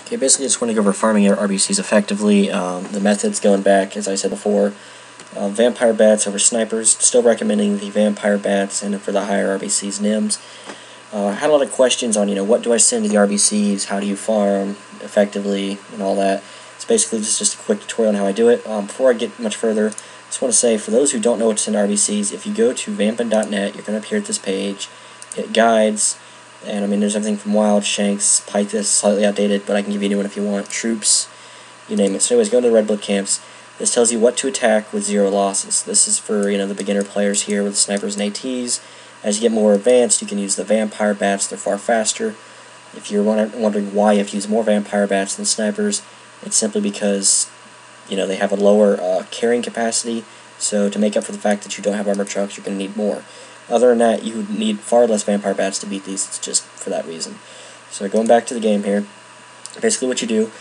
Okay, basically just want to go over farming your RBCs effectively. The methods going back, as I said before, vampire bats over snipers, still recommending the vampire bats, and for the higher RBCs, NIMS. I had a lot of questions on, what do I send to the RBCs, how do you farm effectively, and all that. It's basically just a quick tutorial on how I do it. Before I get much further, I just want to say, for those who don't know what to send to RBCs, if you go to vampin.net, you're going to appear at this page, hit guides, and there's everything from wild, shanks, pythus, slightly outdated, but I can give you a new one if you want, troops, you name it. So anyways, go to the red blood camps. This tells you what to attack with 0 losses. This is for, the beginner players here with snipers and ATs. As you get more advanced, you can use the vampire bats. They're far faster. If you're wondering why you have to use more vampire bats than snipers, it's simply because, they have a lower carrying capacity. So to make up for the fact that you don't have armor trucks, you're going to need more. Other than that, you need far less vampire bats to beat these. It's just for that reason. So going back to the game here, basically what you do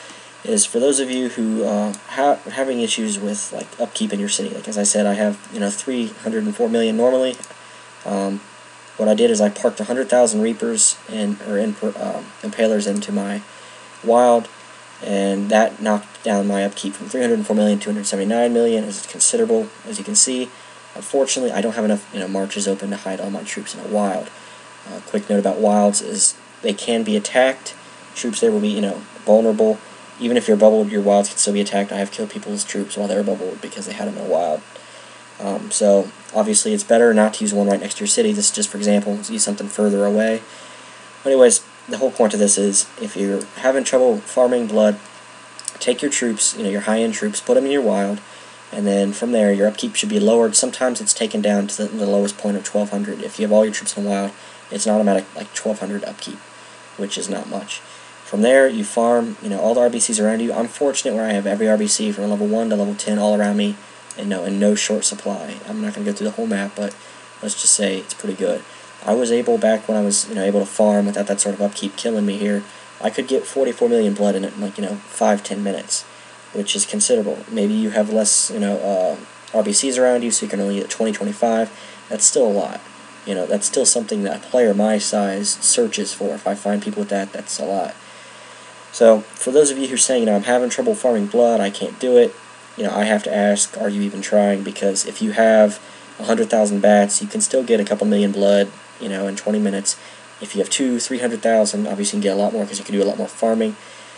is, for those of you who having issues with upkeep in your city, as I said, I have 304 million normally. What I did is I parked 100,000 Reapers Impalers into my wild, and that knocked down my upkeep from 304 million to 279 million. It's considerable, as you can see. Unfortunately, I don't have enough marches open to hide all my troops in a wild. Quick note about wilds is they can be attacked. Troops there will be vulnerable. Even if you're bubbled, your wilds can still be attacked. I have killed people's troops while they were bubbled because they had them in a wild. So obviously it's better not to use one right next to your city. This is just for example, use something further away. But anyways, the whole point of this is, if you're having trouble farming blood, take your troops, your high-end troops, put them in your wild, and then from there your upkeep should be lowered. Sometimes it's taken down to the lowest point of 1200. If you have all your troops in the wild, it's an automatic 1200 upkeep, which is not much. From there you farm all the RBCs around you. I'm fortunate where I have every RBC from level 1 to level 10 all around me, and in no short supply. I'm not going to go through the whole map, but let's just say it's pretty good. I was able, back when I was able to farm without that sort of upkeep killing me here, I could get 44 million blood in it in 5-10 minutes, which is considerable. Maybe you have less RBCs around you, so you can only get 20-25. That's still a lot. That's still something that a player my size searches for. If I find people with that, that's a lot. So for those of you who are saying, I'm having trouble farming blood, I can't do it, I have to ask, are you even trying? Because if you have 100,000 bats, you can still get a couple million blood, in 20 minutes. If you have 200,000-300,000, obviously you can get a lot more because you can do a lot more farming.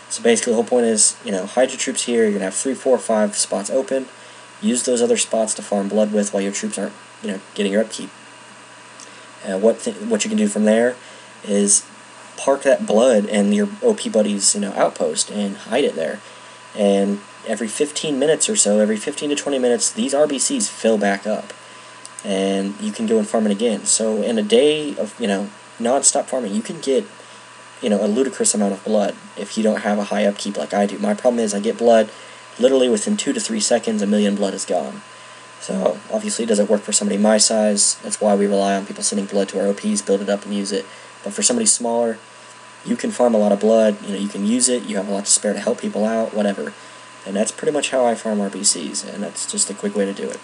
So basically the whole point is, hide your troops here. You're going to have 3, 4, 5 spots open. Use those other spots to farm blood with while your troops aren't, getting your upkeep. What you can do from there is park that blood in your OP buddy's, outpost and hide it there. And every 15 minutes or so, every 15 to 20 minutes, these RBCs fill back up, and you can go and farm it again. So in a day of non-stop farming, you can get a ludicrous amount of blood if you don't have a high upkeep like I do. My problem is I get blood literally within 2 to 3 seconds. 1 million blood is gone. So obviously it doesn't work for somebody my size. That's why we rely on people sending blood to our OPs, build it up and use it. But for somebody smaller, you can farm a lot of blood. You can use it. You have a lot to spare to help people out, whatever. And that's pretty much how I farm RBCs, and that's just a quick way to do it.